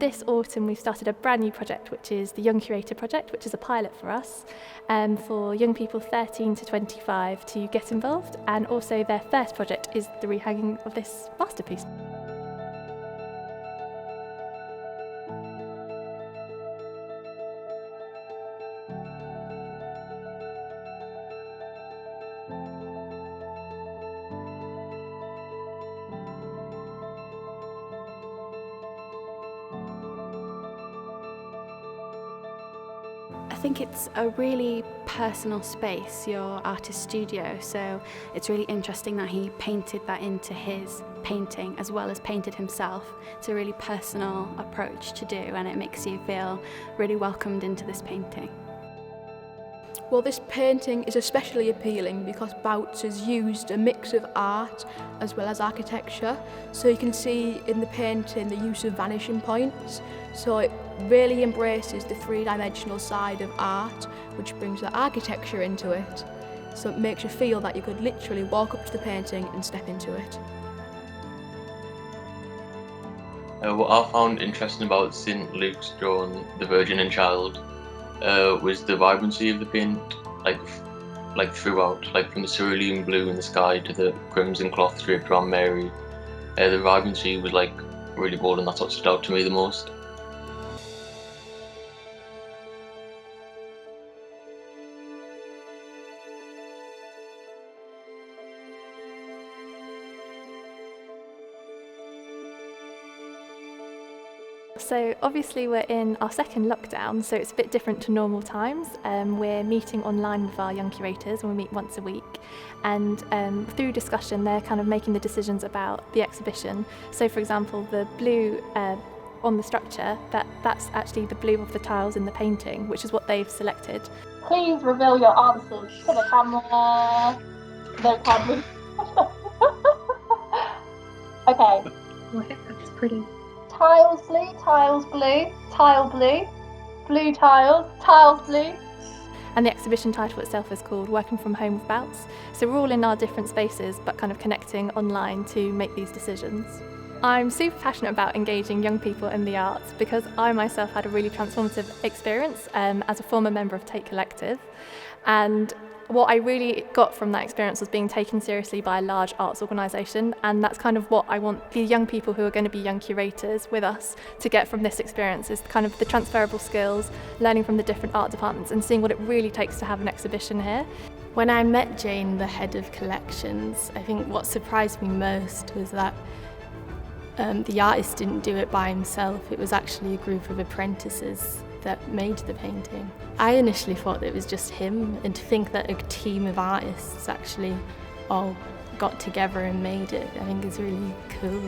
This autumn we've started a brand new project, which is the Young Curator project, which is a pilot for us, for young people 13 to 25 to get involved, and also their first project is the rehanging of this masterpiece. I think it's a really personal space, your artist studio, so it's really interesting that he painted that into his painting as well as painted himself. It's a really personal approach to do, and it makes you feel really welcomed into this painting. Well, this painting is especially appealing because Bouts has used a mix of art as well as architecture. So you can see in the painting the use of vanishing points. So it really embraces the three-dimensional side of art, which brings the architecture into it. So it makes you feel that you could literally walk up to the painting and step into it. What I found interesting about St. Luke's drawing the Virgin and Child was the vibrancy of the paint, like throughout, like from the cerulean blue in the sky to the crimson cloth draped around Mary. The vibrancy was like really bold, and that's what stood out to me the most. So obviously we're in our second lockdown, so it's a bit different to normal times. We're meeting online with our young curators, and we meet once a week, and through discussion they're kind of making the decisions about the exhibition. So for example, the blue on the structure, that's actually the blue of the tiles in the painting, which is what they've selected. Please reveal your answers to the camera. No camera. Okay. Oh, I think that's pretty. Tiles blue, tiles blue, tile blue, blue tiles blue. And the exhibition title itself is called Working from Home with Bouts. So we're all in our different spaces, but kind of connecting online to make these decisions. I'm super passionate about engaging young people in the arts because I myself had a really transformative experience as a former member of Take Collective. And what I really got from that experience was being taken seriously by a large arts organisation, and that's kind of what I want the young people who are going to be young curators with us to get from this experience, is kind of the transferable skills, learning from the different art departments and seeing what it really takes to have an exhibition here. When I met Jane, the head of collections, I think what surprised me most was that the artist didn't do it by himself. It was actually a group of apprentices that made the painting. I initially thought that it was just him, and to think that a team of artists actually all got together and made it, I think is really cool.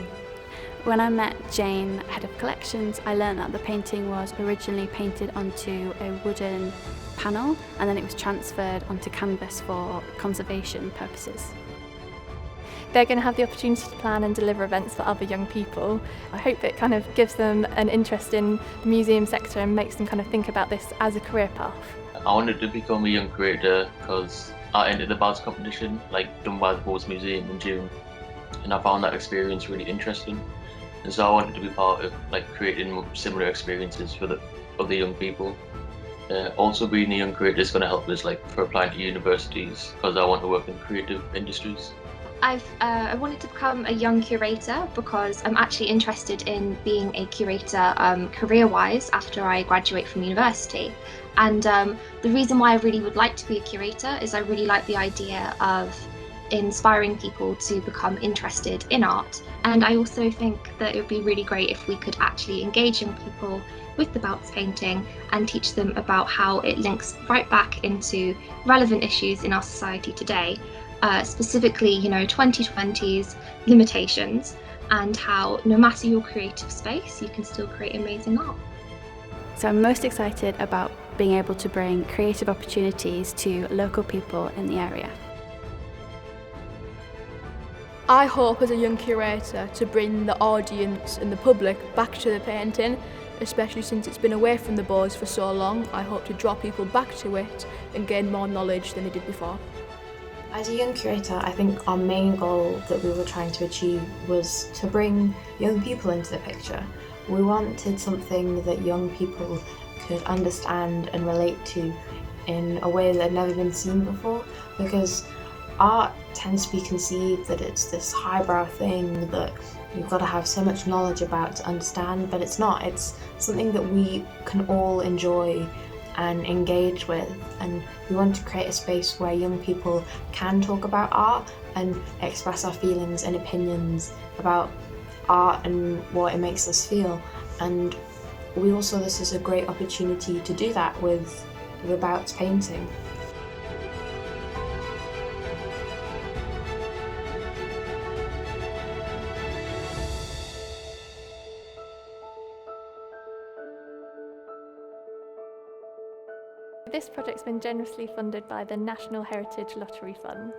When I met Jane, head of collections, I learned that the painting was originally painted onto a wooden panel, and then it was transferred onto canvas for conservation purposes. They're going to have the opportunity to plan and deliver events for other young people. I hope it kind of gives them an interest in the museum sector and makes them kind of think about this as a career path. I wanted to become a young curator because I entered the Bouts competition, done by the Bouts Museum in June, and I found that experience really interesting. And so I wanted to be part of creating similar experiences for the other young people. Also, being a young curator is going to help us for applying to universities, because I want to work in creative industries. I wanted to become a young curator because I'm actually interested in being a curator career-wise after I graduate from university. And the reason why I really would like to be a curator is I really like the idea of inspiring people to become interested in art. And I also think that it would be really great if we could actually engage young people with the Bouts painting and teach them about how it links right back into relevant issues in our society today. Specifically, 2020's limitations, and how no matter your creative space, you can still create amazing art. So I'm most excited about being able to bring creative opportunities to local people in the area. I hope as a young curator to bring the audience and the public back to the painting, especially since it's been away from the boards for so long. I hope to draw people back to it and gain more knowledge than they did before. As a young curator, I think our main goal that we were trying to achieve was to bring young people into the picture. we wanted something that young people could understand and relate to in a way that had never been seen before, because art tends to be conceived that it's this highbrow thing that you've got to have so much knowledge about to understand, but it's not. It's something that we can all enjoy and engage with, and we want to create a space where young people can talk about art and express our feelings and opinions about art and what it makes us feel. And we also, this is a great opportunity to do that with Bouts painting. This project's been generously funded by the National Heritage Lottery Fund.